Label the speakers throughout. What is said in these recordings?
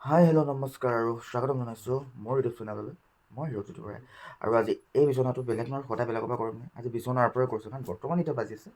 Speaker 1: Hi hello' নমস্কাৰ আৰু স্বাগতম জনাইছোঁ মোৰ ইউটিউব চেনেললৈ। মই হিৰক জ্যোতিবৰাই আৰু আজি এই বিচনাটো বেলেগ নহয়, সদায় বেলেগৰ পৰা কৰিম। আজি বিচনাৰ পৰাই কৰিছোঁ, কাৰণ বৰ্তমান এতিয়া বাজি আছে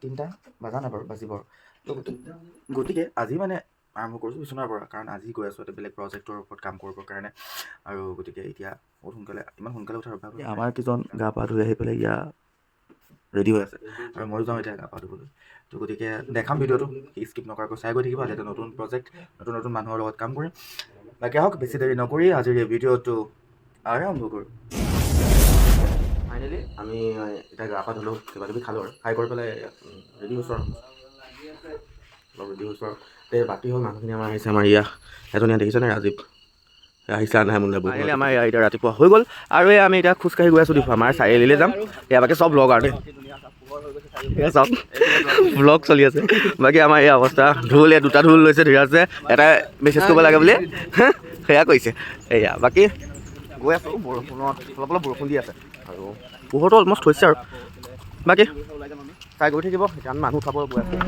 Speaker 1: 3টা বাজা নাই বাৰু, বাজিব আৰু। তো গতিকে আজি মানে আৰম্ভ কৰিছোঁ বিচনাৰ পৰা, কাৰণ আজি গৈ আছোঁ এটা বেলেগ প্ৰজেক্টৰ ওপৰত কাম কৰিবৰ কাৰণে। আৰু গতিকে এতিয়া বহুত সোনকালে, ইমান সোনকালে উঠাৰ অভ্যাস নাই। আমাৰ কেইজন গা পা ধুই আহি পেলাই ইয়াত ৰেডি হৈ আছে আৰু ময়ো যাওঁ এতিয়া গা পা ধুবলৈ। তো গতিকে দেখাম ভিডিঅ'টো, স্কিপ নকৰাকৈ চাই গৈ থাকিব। এটা নতুন প্ৰজেক্ট, নতুন নতুন মানুহৰ লগত কাম কৰিম। বাকী আহক, বেছি দেৰি নকৰি আজিৰ এই ভিডিঅ'টো আৰম্ভ কৰোঁ। ফাইনেলি আমি এতিয়া গা পা ধুলোঁ, কিবা কিবি খালোঁ আৰু খাই কৰি পেলাই ৰেডি হৈছোঁ আৰু অলপ ৰেডি হৈছোঁ আৰু বাকী হ'ল মানুহখিনি আমাৰ আহিছে। আমাৰ এজনীয়া দেখিছেনে, ৰাজীৱ আহিছে আন্ধাই মুন্ধাই বহুত। আমাৰ এতিয়া ৰাতিপুৱা হৈ গ'ল আৰু আমি এতিয়া খোজকাঢ়ি গৈ আছোঁ দেখোঁ, আমাৰ চাৰিআলিলৈ যাম। বাকী চব ব্লগ আৰু দেই, চাওক ব্লগ চলি আছে। বাকী আমাৰ এই অৱস্থা, ঢোল দুটা ঢোল লৈছে ধীৰাজে, এটা মেছেজ কৰিব লাগে বুলি সেয়া কৰিছে। এয়া বাকী গৈ আছোঁ, বৰষুণত অলপ অলপ বৰষুণ দি আছে আৰু পোহৰটো অলমষ্ট হৈছে আৰু। বাকী চাই গৈ থাকিব, এতিয়া মানুহ উঠাব গৈ আছোঁ।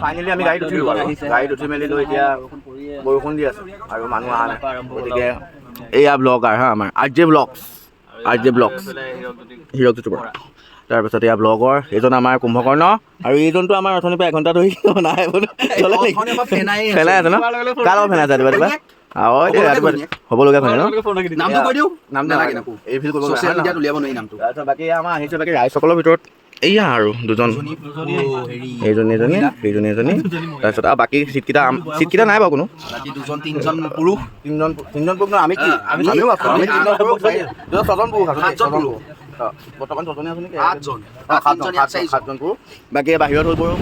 Speaker 1: ফাইনেলি আমি গাড়ীত উঠিলোঁ আৰু গাড়ীত উঠি মেলি লৈ এতিয়া বৰষুণ দি আছে আৰু মানুহ অহা নাই। গতিকে এয়া ব্লগাৰ আমাৰ আৰ জে ব্লগছ, হিৰক জ্যোতি বৰা। তাৰপিছত এয়া ব্লগৰ এইজন আমাৰ কুম্ভকৰ্ণ, আৰু এইজনটো আমাৰ অথনিৰ পৰা এঘণ্টা ধৰি নাই ফেনাই আছে ন। কাৰ লগত ফেনাই আছে ৰাতিপুৱা ৰাতিপুৱা হ'বলগীয়া ফেনাই ন? বাকী আমাৰ আহিছে বাকী ৰাইজসকলৰ ভিতৰত এয়া আৰু দুজন, এইজনী এজনী, সেইজনী এজনী। তাৰপিছত আৰু বাকী চিটকেইটা নাই বাৰু কোনো, তিনিজন পুৰুষ আমি আমিও আছোঁ, আমি তিনিজন পুৰুষ, ছজন পুৰুষ আছোঁ। বৰ্তমান ছজনী আছোঁ নেকি? সাতজন পুৰুষ। বাকী বাহিৰত হ'ল বৰষুণ।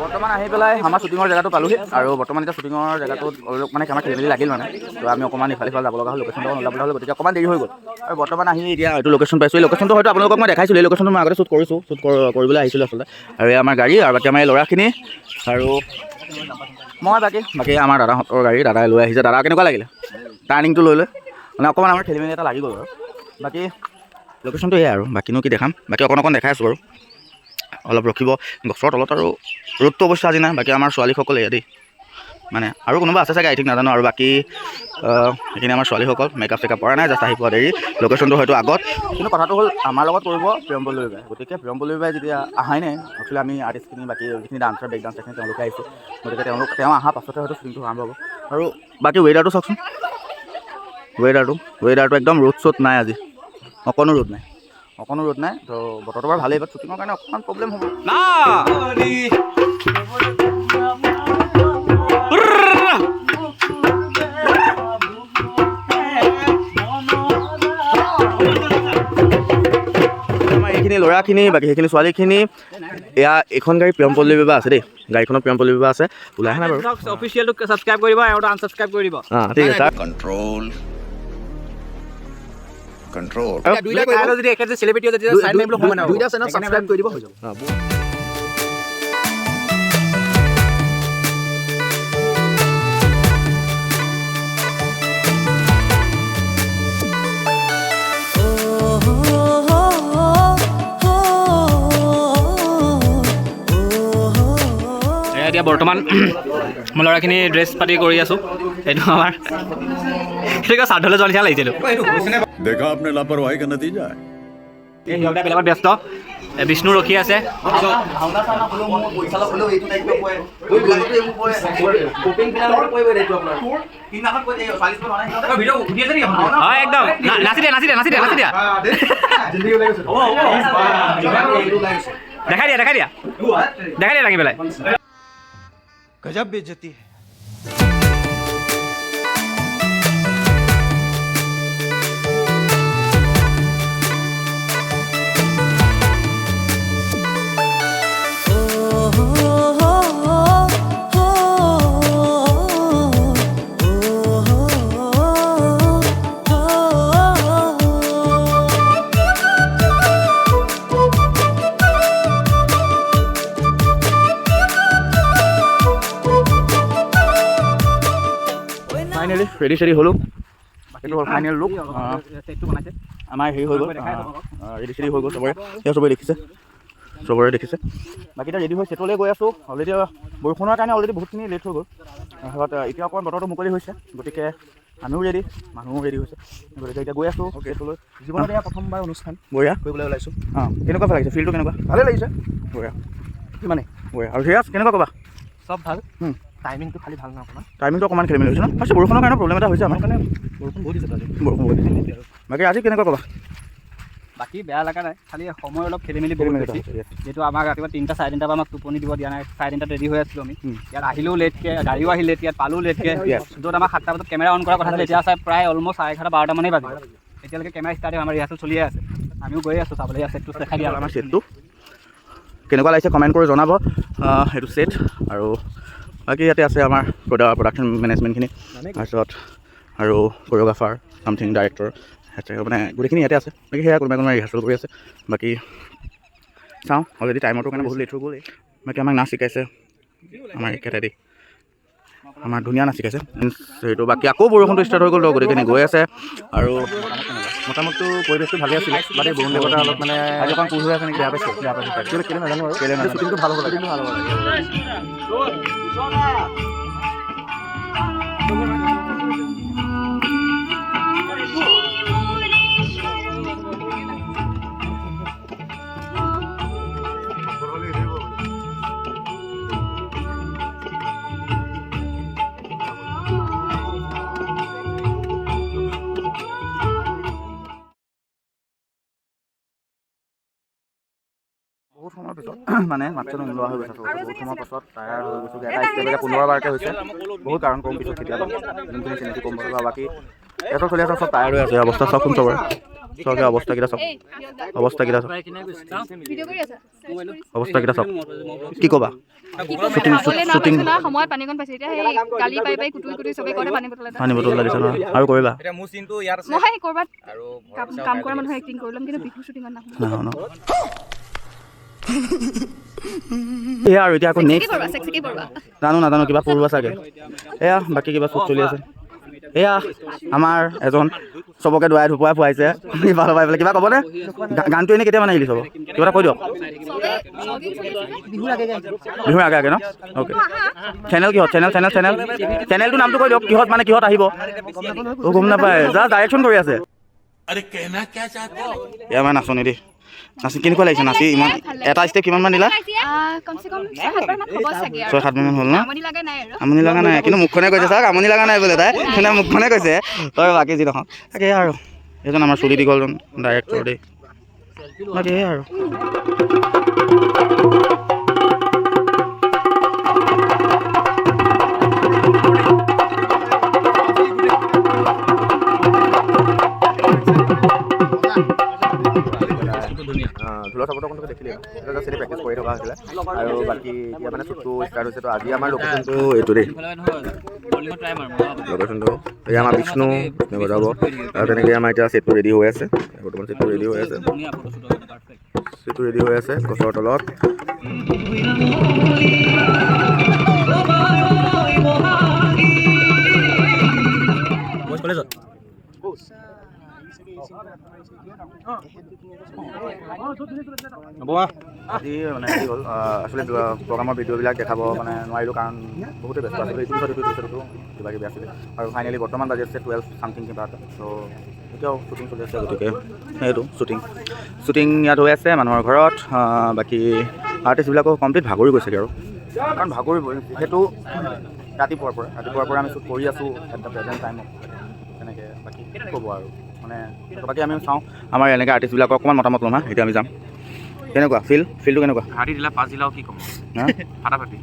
Speaker 1: বৰ্তমান আহি পেলাই আমাৰ শ্বুটিঙৰ জেগাটো পালোহি, আৰু বৰ্তমান এতিয়া শ্বুটিঙৰ জেগাটোত অলপ মানে আমাৰ খেলি মেলি লাগিল মানে। তো আমি অকণমান ইফালে যাব লগা হ'ল, লোকেশ্যনটো ওলাবলৈ হ'ল, গতিকে অকণমান দেৰি হৈ গ'ল। আৰু বৰ্তমান আহি এতিয়া এইটো লোকেশ্যন পাইছোঁ। এই লোকেশ্যনটো হয়তো আপোনালোকক মই দেখাইছিলোঁ, এই লোকেশ্যনটো মই আগতে শ্বুট কৰিবলৈ আহিছিলোঁ আচলতে। আৰু এই আমাৰ গাড়ী, আৰু বাকী আমাৰ এই ল'ৰাখিনি, আৰু মই বাকী আমাৰ দাদাহঁতৰ গাড়ী, দাদাই লৈ আহিছে। দাদা কেনেকুৱা লাগিলে টাৰ্ণিংটো লৈ মানে অকণমান আমাৰ খেলি মেলি এটা লাগি গ'ল আৰু। বাকী লোকেশ্যনটো এয়াই আৰু, বাকীনো কি দেখাম। বাকী অকণ দেখাই আছোঁ বাৰু, অলপ ৰখিব গছৰ তলত। আৰু ৰ'দটো অৱশ্যে আজি নাই। বাকী আমাৰ ছোৱালীসকল এয়া দেই, মানে আৰু কোনোবা আছে চাগে, আই থিংক নাজানো। আৰু বাকী সেইখিনি আমাৰ ছোৱালীসকল মেকআপ চেকআপ কৰা নাই, জাষ্ট আহি পোৱা দেৰি। লোকেশ্যনটো হয়তো আগত, কিন্তু কথাটো হ'ল আমাৰ লগত কৰিব প্ৰিয়ম পল্লৱী বাই। গতিকে প্ৰিয়ম পল্লৱী বাই যেতিয়া আহাই নাই, একচুৱেলি আমি আৰ্টিষ্টখিনি, বাকী যিখিনি ডান্সাৰ, বেক ডান্সাৰখিনি তেওঁলোকে আহিছে। গতিকে তেওঁ অহাৰ পাছতে হয়তো শ্বুটিংটো আৰম্ভ হ'ব। আৰু বাকী ৱেডাৰটো চাওকচোন, ৱেডাৰটো একদম ৰ'দ চ'দ নাই আজি, অকণো ৰ'দ নাই। তো বতৰটো বাৰু ভালেই, বাট শ্বুটিঙৰ কাৰণে অকণমান প্ৰব্লেম হ'ব না। আমাৰ এইখিনি ল'ৰাখিনি, বাকী সেইখিনি ছোৱালীখিনি। এয়া এইখন গাড়ী প্ৰিয়ম পল্লৱী বা আছে দেই, গাড়ীখনত প্ৰিয়ম পল্লৱী বা আছে, ওলাই আহে নাই বাৰু।
Speaker 2: অফিচিয়েলটো ছাবস্ক্ৰাইব কৰিব আৰু আনছাবস্ক্ৰাইব কৰি দিব।
Speaker 1: ঠিক আছে ছাৰ।
Speaker 2: যদি একেবাৰে চেলিব্ৰিটি যদি চাইন মাৰিবলৈ সময় নাই, দুইটা চেনেল ছাবস্ক্ৰাইব কৰি দিব হৈ যাব। এতিয়া বৰ্তমান মই ল'ৰাখিনি ড্ৰেছ পাতি কৰি আছোঁ। এইটো আমাৰ সেইটো শ্ৰাদ্ধলৈ যোৱাৰ নিচিনা লাগিছিলোঁ।
Speaker 3: देखा आपने लापरवाही का नतीजा है।
Speaker 2: সিহঁতে বেলেগত ব্যস্ত, বিষ্ণু ৰখি আছে। হয় একদম, নাচি দিয়া দেখাই দিয়া দাঙি পেলাই।
Speaker 4: गजब बेइज्जती है।
Speaker 1: ফাইনেলি ৰেডি চেডি হ'লোঁ। এইটো হ'ল ফাইনেল লুক।
Speaker 2: ছেটটো বনাইছে
Speaker 1: আমাৰ হেৰি হৈ গ'ল, ৰেডি চেডি হৈ গ'ল চবৰে। সেয়া চবৰে দেখিছে। বাকী এতিয়া ৰেডি হৈ ছেটলৈ গৈ আছোঁ। অলৰেডি বৰষুণৰ কাৰণে অলৰেডি বহুতখিনি লেট হৈ গ'ল। তাৰপিছত এতিয়া অকণমান বতৰটো মুকলি হৈছে, গতিকে আমিও ৰেডি, মানুহো ৰেডি হৈছে। গতিকে এতিয়া গৈ আছোঁ ছেটলৈ। জীৱনত এয়া প্ৰথমবাৰ অনুষ্ঠান বঢ়িয়া কৰিবলৈ ওলাইছোঁ। কেনেকুৱা লাগিছে? ফিল্ডটো কেনেকুৱা? ভালেই লাগিছে, বঢ়িয়া মানে বঢ়িয়া। আৰু সেয়া কেনেকুৱা ক'বা?
Speaker 2: চব ভাল। টাইমিংটো খালি ভাল নহয় অকণমান।
Speaker 1: টাইমিংটো অকণমান খেলি মেলি হৈছে ন? ফাৰ্ষ্ট বৰষুণৰ কাৰণে প্ৰব্লেম এটা হৈছে আমাৰ।
Speaker 2: বৰষুণ বহুত দিছে আজি।
Speaker 1: বাকী আজি কেনেকুৱা ক'বা?
Speaker 2: বাকী বেয়া লগা নাই, খালি সময় অলপ খেলি মেলি বহুত বেছি। যিহেতু আমাক ৰাতিপুৱা 3টা 3:30 পৰা আমাক টোপনি দিব দিয়া নাই। 3:30 ৰেডি হৈ আছিলোঁ আমি। ইয়াত আহিলেও লেটকৈ, গাড়ীও আহিল লেট, ইয়াত পালোঁ লেটকৈ। য'ত আমাৰ 7টা বজাত কেমেৰা অন কৰা কথা আছিলে, এতিয়া চাই প্ৰায় অলমষ্ট 11:30 12টা মানেই বাজিব। এতিয়ালৈকে কেমেৰা ষ্টাৰ্ট আমাৰ ৰিহাৰ্চেল চলিয়ে আছে। আমিও গৈ আছোঁ চাবলৈ। ইয়াত ছেটটো দেখাই দিয়া
Speaker 1: আমাৰ ছেটটো কেনেকুৱা লাগিছে কমেণ্ট কৰি জনাব। সেইটো ছেট আৰু বাকী ইয়াতে আছে আমাৰ প্ৰডাকশ্যন মেনেজমেণ্টখিনি, তাৰপিছত আৰু কোৰিঅ'গ্ৰাফাৰ চামথিং ডাইৰেক্টৰ মানে গোটেইখিনি ইয়াতে আছে। বাকী সেয়া কোনোবাই ৰিহাৰ্চেল কৰি আছে। বাকী চাওঁ, অলৰেডি টাইমৰটো কাৰণে বহুত লেট হৈ গ'ল। বাকী আমাক নাচ শিকাইছে আমাৰ একেটাই দেই, আমাৰ ধুনীয়া নাচ শিকাইছে সেইটো। বাকী আকৌ বৰষুণটো ষ্টাৰ্ট হৈ গ'ল, গোটেইখিনি গৈ আছে। আৰু মোটামুটি পৰিৱেশটো ভালেই আছিলে, বাট এই বৰুণ দেৱতা অলপ মানে আজি অকণ পুৰ হৈ আছে নেকি, বেয়া পাইছে কেলৈ নাজানো আৰু কেলৈ নাজানো। শ্বুটিংটো ভাল হ'ব লাগে। বহুত সময়ৰ পিছত মানে মাতটো নোলোৱা হৈ গৈছে। বহুত সময়ৰ পাছত টায়াৰ হৈ গৈছোঁ। এটা ষ্টেপ 15 বাৰকৈ হৈছে, বহুত কাৰণ কম পিছত কেতিয়াবা যোনখিনি চিনাকি কম পাব। বাকী এটা চলি আছে, চব টায়াৰ হৈ আছে। অৱস্থা চাওকচোন চবৰে, চবকে অৱস্থাকেইটা চাওক, অৱস্থাকেইটা চাওক, অৱস্থাকেইটা চাওক। কি ক'বা? পানী বটল লাগিছে ন? আৰু কৰিবা এয়া আৰু এতিয়া আকৌ নেক্সট নাজানো কিবা পঢ়োৱা চাগে। এয়া বাকী কিবা চুট চলি আছে। এয়া আমাৰ এজন চবকে দুৱাই ধুপুৱাই ফুৱাইছে। ভাল পাই পেলাই কিবা ক'বনে? গানটো এনেই কেতিয়া মানে ৰিলিজ হ'ব? কিবা এটা কৈ দিয়ক। বিহুৰ আগে ন? অ'কে। চেনেল কিহত? চেনেলটোৰ নামটো কৈ দিয়ক। কিহত মানে কিহত আহিব? গম নাপায়, জাষ্ট ডাইৰেকশ্যন কৰি আছে। এয়া মানে নাচনি দেই, নাচি কেনেকুৱা লাগিছে? নাচি ইমান এটা ষ্টেপ কিমান মান দিলা? 6-7 মান হ'ল ন? আমনি লগা নাই, কিন্তু মুখখনে কৈছে চাওক আমনি লগা নাই বোলে। তাই মানে মুখখনে কৈছে। তই বাকী যি নহয় তাকে আৰু এইজন আমাৰ চুলি দীঘলজন ডাইৰেক্টৰ দেই। বাকী আৰু ধুলৰ চাপৰ্টৰ দেখিলে এটা জাষ্ট প্ৰেক্টিচ কৰি থকা হৈছিলে। আৰু বাকী এতিয়া মানে শ্বুটটো ষ্টাৰ্ট হৈছে। তো আজি আমাৰ লোকেশ্যনটো এইটো দেই, লোকেশ্যনটো এয়া আমাৰ বিষ্ণু বজাব। আৰু তেনেকৈ আমাৰ এতিয়া ছেটটো ৰেডি হৈ আছে। বৰ্তমান ছেটটো ৰেডি হৈ আছে, গছৰ তলত। আজি মানে কি হ'ল, আচলতে প্ৰগ্ৰামৰ ভিডিঅ'বিলাক দেখাব মানে নোৱাৰিলোঁ, কাৰণ বহুতে ব্যস্ত আছিলোঁ। ইটো কিবা কিবি আছিলে। আৰু ফাইনেলি বৰ্তমান বাজি আছে 12 চামথিং কিবা এটা। ত' এতিয়াও শ্বুটিং চলি আছে, গতিকে সেইটো শ্বুটিং ইয়াত হৈ আছে মানুহৰ ঘৰত। বাকী আৰ্টিষ্টবিলাকো কমপ্লিট ভাগৰি গৈছেগৈ আৰু, কাৰণ ভাগৰিবই যিহেতু ৰাতিপুৱাৰ পৰা আমি শ্বুট কৰি আছোঁ এট দ্য প্ৰেজেণ্ট টাইমত। তেনেকৈ বাকী ক'ব আৰু মানে বাকী আমি চাওঁ আমাৰ এনেকৈ আৰ্টিষ্টবিলাকৰ অকণমান মতামত ল'ম। এতিয়া আমি যাম। কেনেকুৱা ফিল্ডটো কেনেকুৱা?
Speaker 2: হাৰ্ডি দিলা 5 দিলাও কি ক'ম,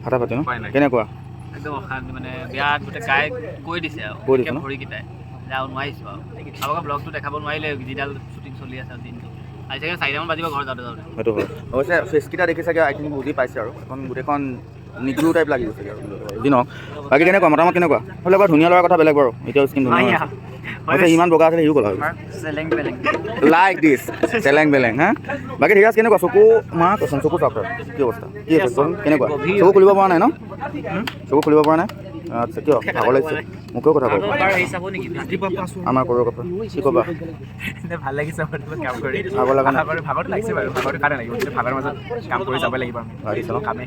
Speaker 1: ফাটাফাটি ন? কেনেকুৱা
Speaker 2: একদম অশান্তি মানে বিয়াত গোটেই গাই কৈ দিছে আৰু ভৰিকেইটাই যাওঁ নোৱাৰিছোঁ আৰু আপোনালোকৰ ব্লগটো দেখাব নোৱাৰিলে যিডাল শ্বুটিং চলি আছে দিনটো। আজি চাগে 4টামান বাজিব ঘৰ যাওঁতে।
Speaker 1: সেইটো হয় অৱশ্যে ফেচকেইটা দেখি চাগে আই থিংক বুজি পাইছে আৰু এখন গোটেইখন নিগ্ৰো টাইপ লাগি গৈছে আৰু যি নহওক। বাকী কেনেকুৱা মতামত কেনেকুৱা? হ'লে বাৰু ধুনীয়া লগাৰ কথা বেলেগ বাৰু, এতিয়াও স্কিন ধুনীয়া হৈছে। ইমান বগা আছিলে সিও ক'লা লাইক দিছ চেলেং বেলেং হা। বাকী ঠিক আছে। কেনেকুৱা চকু মা কৈছোন? চকু চাওক কি অৱস্থা? কি আছে কেনেকুৱা? চকু খুলিব পৰা নাই ন? চকু খুলিব পৰা নাই? আচ্ছা কিয় ভাগৰ লাগিছে মোকেও কথা ক'ব আমাৰ কোৰিঅ'গ্ৰাফাৰ কি ক'বা
Speaker 5: ভাল লাগিছে কাম কৰি
Speaker 1: ভাগৰ লগা নাই
Speaker 5: ভাগৰটো লাগিছে বাৰু ভাগৰটো কাৰণে লাগিব কিন্তু ভাগৰ মাজত কাম কৰি যাব লাগিব আমি
Speaker 1: লাগিছে ন
Speaker 5: কামে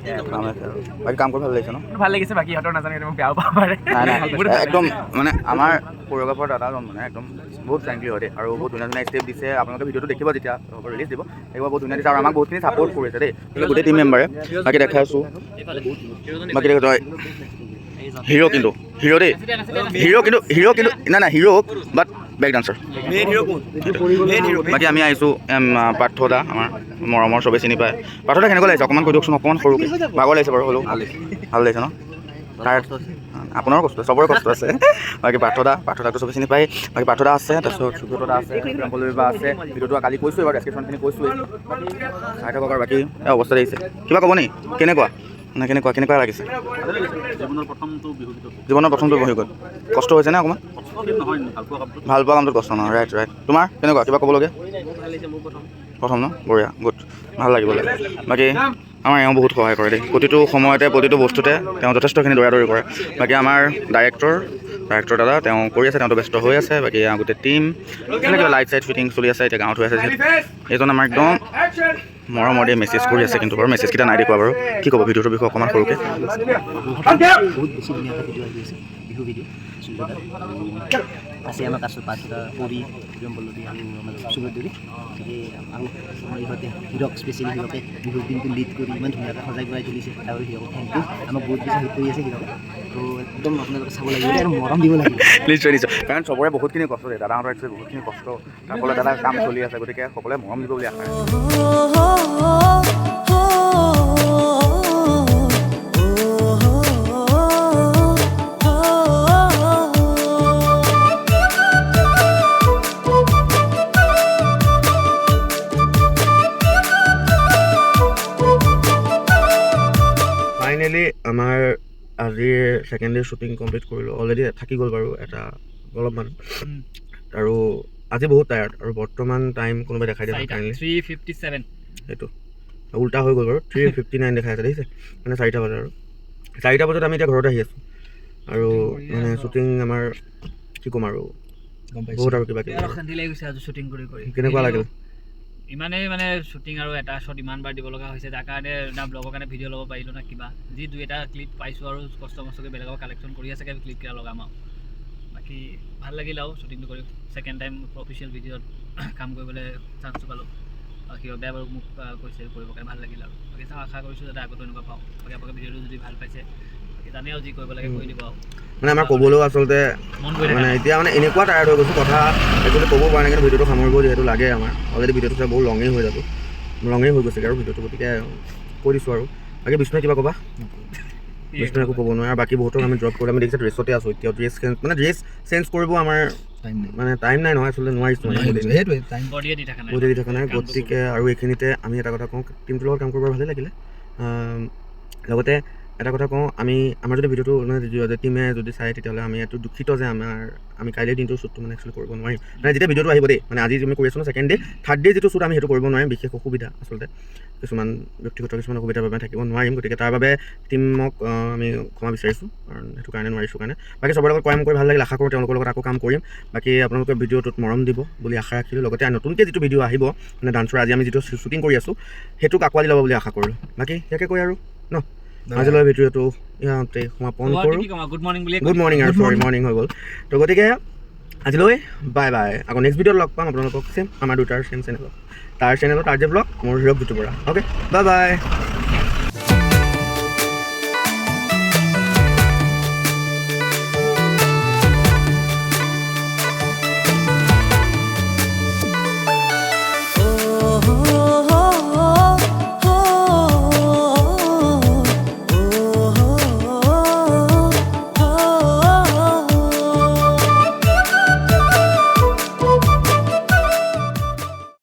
Speaker 1: বাকী কাম কৰি ভাল লাগিছে ন
Speaker 5: ভাল লাগিছে বাকী ইহঁতৰ নাজানো কিন্তু মোক বেয়াও পাব পাৰে
Speaker 1: নাই নাই একদম মানে আমাৰ কোৰিঅ'গ্ৰাফাৰ দাদাজন মানে একদম বহুত ফ্ৰেংকলি হয় দেই আৰু বহুত ধুনীয়া ধুনীয়া ষ্টেপ দিছে আপোনালোকে ভিডিঅ'টো দেখিব যেতিয়া হ'ব ৰিলিজ দিব দেখিব বহুত ধুনীয়া দিছে আৰু আমাক বহুতখিনি ছাপৰ্ট কৰিছে দেই গোটেই টিম মেম্বাৰে বাকী দেখাই আছোঁ বাকী দেখা তই হিৰো কিন্তু হিৰো দেই হিৰো কিন্তু নাই হিৰো বাট বেক ডান্সাৰ বাকী আমি আহিছোঁ পাৰ্থদা আমাৰ মৰমৰ চবেই চিনি পায় পাৰ্থদা কেনেকুৱা লাগিছে অকণমান কৈ দিয়কচোন অকণমান সৰুকৈ ভাগৰ লাগিছে বাৰু হ'লেও ভাল লাগিছে ন তাৰ আপোনাৰো কষ্ট চবৰে কষ্ট আছে বাকী পাৰ্থদাকটো চবেই চিনি পায় বাকী পাৰ্থদা আছে তাৰপিছত সুব্ৰতদা আছে বিক্ৰমপল্লৱী আছে ভিডিঅ'টো কালি কৈছোঁৱে বাৰু ডেছক্ৰিপশ্যনখিনি কৈছোঁৱে চাই থাকক আৰু বাকী অৱস্থা দেখিছে কিবা ক'ব নি কেনেকুৱা লাগিছে জীৱনৰ প্ৰথমটো বহি গ'ল কষ্ট হৈছে নে অকণমান ভাল পোৱা কামটোত কষ্ট নহয় ৰাইট তোমাৰ কেনেকুৱা কিবা ক'বলগীয়া প্ৰথম ন বঢ়িয়া গুড ভাল লাগিব লাগে বাকী আমাৰ এওঁ বহুত সহায় কৰে দেই প্ৰতিটো সময়তে প্ৰতিটো বস্তুতে তেওঁ যথেষ্টখিনি দৌৰা কৰে বাকী আমাৰ ডাইৰেক্টৰ দাদা তেওঁ কৰি আছে তেওঁতো ব্যস্ত হৈ আছে বাকী গোটেই টিম কিবা লাইট চাইট ফিটিং চলি আছে এতিয়া গাঁৱত হৈ আছে যিহেতু এইজন আমাৰ একদম মৰমৰ দিয়ে মেছেজ কৰি আছে কিন্তু বাৰু মেছেজকেইটা নাই দেখুৱা বাৰু কি ক'ব ভিডিঅ'টোৰ বিষয়ে অকণমান সৰুকৈ
Speaker 6: বহুত বেছি ধুনীয়াকৈ ভিডিঅ' আহি আছে বিহু ভিডিঅ' আছে আমাৰ কাছত পাঁচটা পৰি বিক্ৰমপল্লৱী আৰু আমাৰ সুব্ৰতদেৱী গতিকে আৰু আমাৰ ইহঁতে হিৰক স্পেচিয়েলি হিৰকে বিহুৰ দিনটো লিড কৰি ইমান ধুনীয়াকৈ সজাই পৰাই তুলিছে আৰু হিৰক থেংক ইউ আমাক বহুত বেছি হেল্প কৰি আছে হিৰকে তো একদম আপোনালোকে চাব লাগিব আৰু মৰম দিব লাগিব
Speaker 1: নিশ্চয় কাৰণ চবৰে বহুতখিনি কষ্ট দিয়ে দাদাহঁতৰ একচুৱেলি বহুতখিনি কষ্ট তাৰ ফলত দাদাৰ কাম চলি আছে গতিকে সকলোৱে মৰম দিব বুলি আশা ফাইনেলি আমাৰ আজি ছেকেণ্ড ডে শ্বুটিং কমপ্লিট কৰিলোঁ অলৰেডি থাকি গ'ল বাৰু এটা অলপমান আৰু আজি বহুত টায়াৰ্ড আৰু বৰ্তমান টাইম কোনোবাই দেখাই দিয়ে ফাইনেলি
Speaker 2: 3:57
Speaker 1: সেইটো উল্টা হৈ গ'ল বাৰু 3:59 দেখাই আছে দেখিছে মানে 4টা বজাত আৰু 4টা বজাত আমি এতিয়া ঘৰত আহি আছোঁ আৰু মানে শ্বুটিং আমাৰ কি ক'ম আৰু বহুত আৰু কিবা
Speaker 2: শান্তি লাগি গৈছে আজি শ্বুটিং কৰি
Speaker 1: কেনেকুৱা লাগিল
Speaker 2: ইমানেই মানে শ্বুটিং আৰু এটা শ্বট ইমানবাৰ দিব লগা হৈছে যাৰ কাৰণে না ব্লগৰ কাৰণে ভিডিঅ' ল'ব পাৰিলোঁ না কিবা যি দুই এটা ক্লিপ পাইছোঁ আৰু কষ্ট মষ্টকৈ বেলেগৰ কালেকশ্যন কৰি আছে ক্লিপকেইটা লগাম আৰু বাকী ভাল লাগিল আৰু শ্বুটিংটো কৰি ছেকেণ্ড টাইম অফিচিয়েল ভিডিঅ'ত কাম কৰিবলৈ চান্সটো পালোঁ আৰু সিহঁতে বাৰু মোক কৈছে কৰিবৰ কাৰণে ভাল লাগিল আৰু বাকী চাওঁ আশা কৰিছোঁ যাতে আগতো এনেকুৱা পাওঁ বাকী আপোনালোকে ভিডিঅ'টো যদি ভাল পাইছে বাকী জানে আৰু যি কৰিব লাগে কৰি দিব আৰু
Speaker 1: মানে আমাৰ ক'বলৈও আচলতে মানে এতিয়া মানে এনেকুৱা টায়াৰ্ড হৈ গৈছোঁ কথা একচুৱেলি ক'ব পৰা নাই কিন্তু ভিডিঅ'টো সামৰিব যিহেতু লাগে আমাৰ অলৰেডি ভিডিঅ'টো চাই বহুত লঙেই হৈ যাব লঙেই হৈ গৈছেগৈ আৰু ভিডিঅ'টো গতিকে কৈ দিছোঁ আৰু বাকী বিষ্ণুৱে কিবা ক'বা বিষ্ণুৱে একো ক'ব নোৱাৰে আৰু বাকী বহুতক আমি ড্ৰপ কৰি আমি দেখিছোঁ ড্ৰেছতে আছোঁ এতিয়াও ড্ৰেছ চেঞ্জ কৰিব আমাৰ মানে টাইম নাই নহয় আচলতে নোৱাৰিছোঁ
Speaker 2: বডিয়ে দি থকা
Speaker 1: নাই গতিকে আৰু এইখিনিতে আমি এটা কথা কওঁ টিমটোৰ লগত কাম কৰিব ভালেই লাগিলে লগতে এটা কথা কওঁ আমাৰ যদি ভিডিঅ'টো মানে টিমে যদি চাই তেতিয়াহ'লে আমি এইটো দুখিত যে আমি কাইলৈ দিনটো শ্বুটটো মানে একচুৱেলি কৰিব নোৱাৰিম মানে যেতিয়া ভিডিঅ'টো আহিব দেই মানে আজি আমি কৰি আছোঁ ন ছেকেণ্ড ডে থাৰ্ড ডে যিটো শ্বুট আমি সেইটো কৰিব নোৱাৰিম বিশেষ অসুবিধা আচলতে কিছুমান ব্যক্তিগত কিছুমান অসুবিধাৰ বাবে থাকিব নোৱাৰিম গতিকে তাৰ বাবে টিমক আমি ক্ষমা বিচাৰিছোঁ কাৰণ সেইটো কাৰণে নোৱাৰিছোঁ কাৰণে বাকী চবৰ লগত কাম কৰি ভাল লাগিল আশা কৰোঁ তেওঁলোকৰ লগত আকৌ কাম কৰিম বাকী আপোনালোকে ভিডিঅ'টোত মৰম দিব বুলি আশা ৰাখিলোঁ লগতে নতুনকৈ যিটো ভিডিঅ' আহিব মানে ডান্সৰ আজি আমি যিটো শ্বুটিং কৰি আছোঁ সেইটোক আঁকোৱালি ল'ব বুলি আশা কৰিলোঁ বাকী ইয়াকে কৈ আৰু ন আজিলৈ ভিডিঅ'টো ইয়াতে সমাপন কৰোঁ গুড মৰ্ণিং আৰু চৰি মৰ্ণিং হৈ গ'ল তো গতিকে আজিলৈ বাই বাই আকৌ নেক্সট ভিডিঅ'ত লগ পাম আপোনালোকক চেম আমাৰ দুটাৰ চেম চেনেলত তাৰ চেনেলত আৰ জে ব্লগ মোৰ হিৰক জ্যোতি বৰা অ'কে বাই বাই